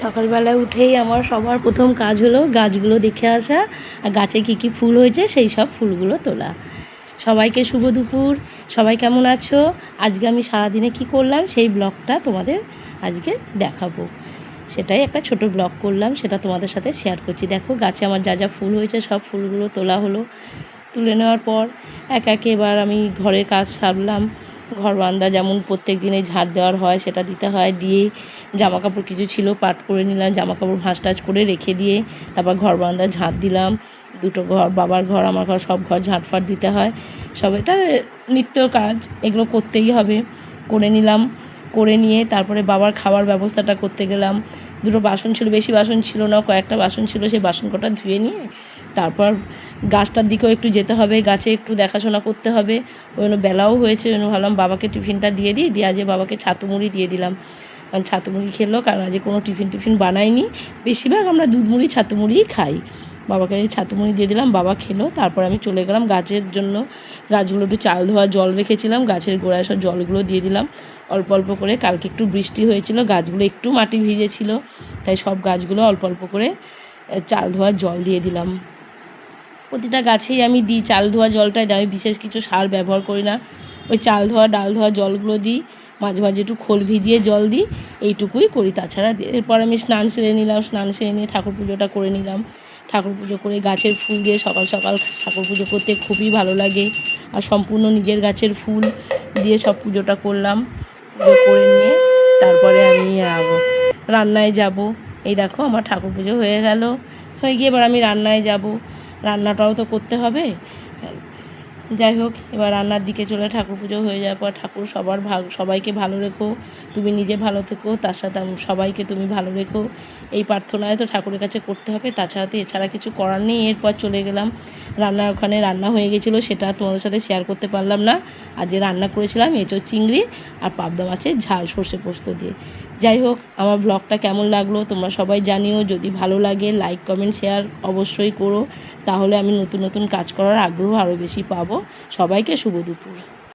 সকালবেলা উঠেই আমার সবার প্রথম কাজ হলো গাছগুলো দেখে আসা আর গাছে কী কী ফুল হয়েছে সেই সব ফুলগুলো তোলা। সবাইকে শুভ দুপুর। সবাই কেমন আছো? আজকে আমি সারাদিনে কি করলাম সেই ব্লগটা তোমাদের আজকে দেখাবো। সেটাই একটা ছোট ব্লগ করলাম, সেটা তোমাদের সাথে শেয়ার করছি। দেখো গাছে আমার যা যা ফুল হয়েছে সব ফুলগুলো তোলা হলো। তুলে নেওয়ার পর একে এবার আমি ঘরের কাজ সারলাম। ঘর বারান্দা যেমন প্রত্যেক দিনে ঝাড় দেওয়ার হয় সেটা দিতে হয়, দিয়ে জামা কাপড় কিছু ছিল পাট করে নিলাম, জামা কাপড় ভাঁজ টাজ করে রেখে দিয়ে তারপর ঘর বারান্দা ঝাঁট দিলাম। দুটো ঘর, বাবার ঘর আমার ঘর, সব ঘর ঝাঁটফাট দিতে হয়। সব এটা নিত্য কাজ, এগুলো করতেই হবে। করে নিলাম, করে নিয়ে তারপরে বাবার খাবার ব্যবস্থাটা করতে গেলাম। দুটো বাসন ছিল, বেশি বাসন ছিল না, কয়েকটা বাসন ছিল, সেই বাসন কটা ধুয়ে নিয়ে তারপর গাছটার দিকেও একটু যেতে হবে, গাছে একটু দেখাশোনা করতে হবে। ওই জন্য বেলাও হয়েছে, ওই জন্য ভাবলাম বাবাকে টিফিনটা দিয়ে দিই, দিয়ে আজকে বাবাকে ছাতু মুড়ি দিয়ে দিলাম। কারণ ছাতু মুড়ি খেলো, কারণ আজকে কোনো টিফিন বানাইনি। বেশিরভাগ আমরা দুধ মুড়ি ছাতু মুড়িই খাই। বাবাকে ছাতু মুড়ি দিয়ে দিলাম, বাবা খেলো। তারপর আমি চলে গেলাম গাছের জন্য। গাছগুলো একটু চাল ধোয়া জল রেখেছিলাম, গাছের গোড়ায় সব জলগুলো দিয়ে দিলাম অল্প অল্প করে। কালকে একটু বৃষ্টি হয়েছিল, গাছগুলো একটু মাটি ভিজেছিল, তাই সব গাছগুলো অল্প অল্প করে চাল ধোয়া জল দিয়ে দিলাম। প্রতিটা গাছেই আমি দিই চাল ধোয়া জলটাই, আমি বিশেষ কিছু সার ব্যবহার করি না। ওই চাল ধোয়া ডাল ধোয়া জলগুলো দিই, মাঝে মাঝে একটু খোল ভিজিয়ে জল দিই, এইটুকুই করি। তাছাড়া এরপর আমি স্নান সেরে নিলাম, স্নান সেরে নিয়ে ঠাকুর পুজোটা করে নিলাম। ঠাকুর পুজো করে গাছের ফুল দিয়ে সকাল সকাল ঠাকুর পুজো করতে খুবই ভালো লাগে। আর সম্পূর্ণ নিজের গাছের ফুল দিয়ে সব পুজোটা করলাম। পুজো করে নিয়ে তারপরে আমি রান্নায় যাব। এই দেখো আমার ঠাকুর পুজো হয়ে গেল, হয়ে গিয়ে এবার আমি রান্নায় যাব। রান্নাটাও তো করতে হবে। যাই হোক, এবার রান্নার দিকে চলে, ঠাকুর পুজো হয়ে যাওয়ার পর ঠাকুর সবাইকে ভালো রেখো, তুমি নিজে ভালো থেকো, তার সাথে সবাইকে তুমি ভালো রেখো, এই প্রার্থনায় তো ঠাকুরের কাছে করতে হবে। তাছাড়া তো এছাড়া কিছু করার নেই। এরপর চলে গেলাম রান্নার ওখানে। রান্না হয়ে গেছিলো, সেটা তোমাদের সাথে শেয়ার করতে পারলাম না। আর যে রান্না করেছিলাম এঁচোড় চিংড়ি আর পাবদা মাছের ঝাল সর্ষে পোস্ত দিয়ে। যাই হোক, আমার ব্লগটা কেমন লাগলো তোমরা সবাই জানিও। যদি ভালো লাগে লাইক কমেন্ট শেয়ার অবশ্যই করো, তাহলে আমি নতুন নতুন কাজ করার আগ্রহ আরও বেশি পাবো। সবাইকে শুভ দুপুর।